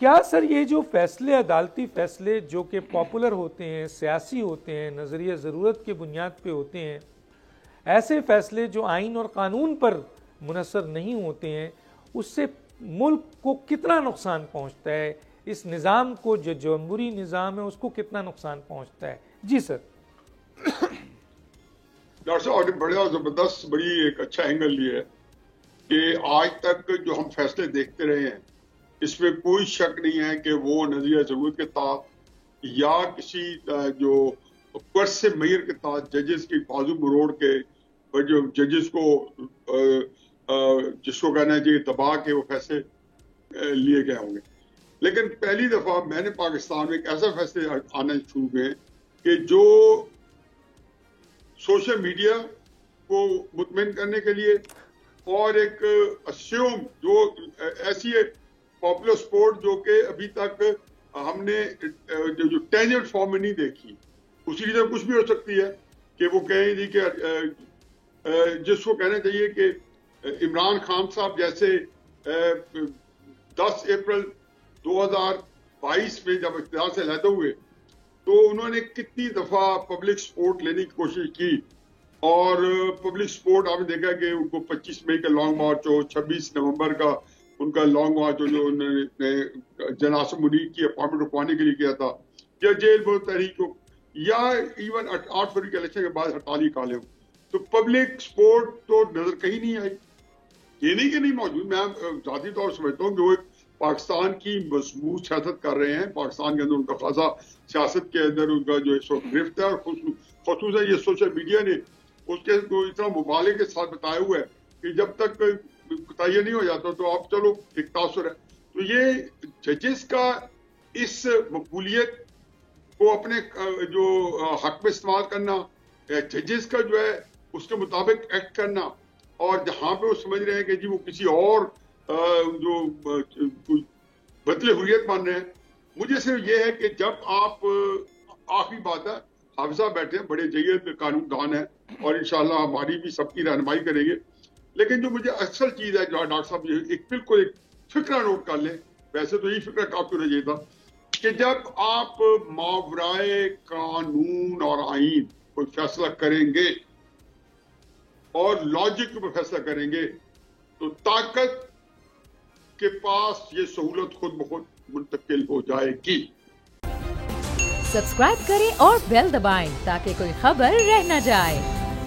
کیا سر یہ جو فیصلے، عدالتی فیصلے جو کہ پاپولر ہوتے ہیں، سیاسی ہوتے ہیں، نظریہ ضرورت کی بنیاد پہ ہوتے ہیں، ایسے فیصلے جو آئین اور قانون پر منحصر نہیں ہوتے ہیں، اس سے ملک کو کتنا نقصان پہنچتا ہے؟ اس نظام کو، جو جمہوری نظام ہے، اس کو کتنا نقصان پہنچتا ہے؟ جی سر. ڈاکٹر صاحب آپ نے بڑا زبردست، بڑی ایک اچھا اینگل لیا ہے کہ آج تک جو ہم فیصلے دیکھتے رہے ہیں اس میں کوئی شک نہیں ہے کہ وہ نظریہ ضرورت کے تحت یا کسی جو قرض سے میئر کے تحت ججز کی بازو مروڑ کے جو ججز کو جس کو کہنا ہے دبا کے وہ فیصلے لیے گئے ہوں گے. لیکن پہلی دفعہ میں نے پاکستان میں ایک ایسا فیصلے آنا شروع ہوئے کہ جو سوشل میڈیا کو مطمئن کرنے کے لیے اور ایک اسیوم جو ایسی پاپولر سپورٹ جو کہ ابھی تک ہم نے جو ٹینجنٹ فارم میں نہیں دیکھی، اسی طرح کچھ بھی ہو سکتی ہے کہ وہ کہیں جی کہ جس کو کہنا چاہیے کہ عمران خان صاحب جیسے 10 اپریل 2022 میں جب اقتدار سے علیحدہ ہوئے تو انہوں نے کتنی دفعہ پبلک سپورٹ لینے کی کوشش کی، اور پبلک سپورٹ آپ نے دیکھا کہ ان کو 25 مئی کا لانگ مارچ ہو، 26 نومبر کا ان کا لانگ مارچ ہو جو انہوں نے جناح منیر کی اپائنٹمنٹ رکوانے کے لیے کیا تھا، یا جیل بہت تحریک ہو، یا ایون 8 فروری کے الیکشن کے بعد ہڑتالی کالے ہوں، تو پبلک سپورٹ تو نظر کہیں نہیں آئی. یہ نہیں کہ نہیں موجود، میں ذاتی طور سے سمجھتا ہوں کہ وہ پاکستان کی مضبوط سیاست کر رہے ہیں، پاکستان کے اندر ان کا خاصا سیاست کے اندر ان کا جو اس وقت گرفت ہے، اور خصوصاً یہ سوشل میڈیا نے اس کے اتنا مبالغے کے ساتھ بتایا ہوا ہے کہ جب تک تیار نہیں ہو جاتا تو آپ چلو ایک تاثر ہے. تو یہ ججز کا اس مقبولیت کو اپنے جو حق میں استعمال کرنا، ججز کا جو ہے اس کے مطابق ایکٹ کرنا، اور جہاں پہ وہ سمجھ رہے ہیں کہ جی وہ کسی اور جو بدل حریت مان رہے ہیں. مجھے صرف یہ ہے کہ جب آپ آخری بات ہے، حافظ صاحب بیٹھے ہیں، بڑے جید قانون دان ہیں اور انشاءاللہ ہماری بھی سب کی رہنمائی کریں گے، لیکن جو مجھے اصل چیز ہے جو ڈاکٹر صاحب ایک بالکل ایک فکرہ نوٹ کر لیں، ویسے تو یہی فکرہ کافی ہونا چاہیے تھا کہ جب آپ ماورائے قانون اور آئین کوئی فیصلہ کریں گے اور لاجک پر فیصلہ کریں گے تو طاقت کے پاس یہ سہولت خود بخود منتقل ہو جائے گی. سبسکرائب کریں اور بیل دبائیں تاکہ کوئی خبر رہ نہ جائے.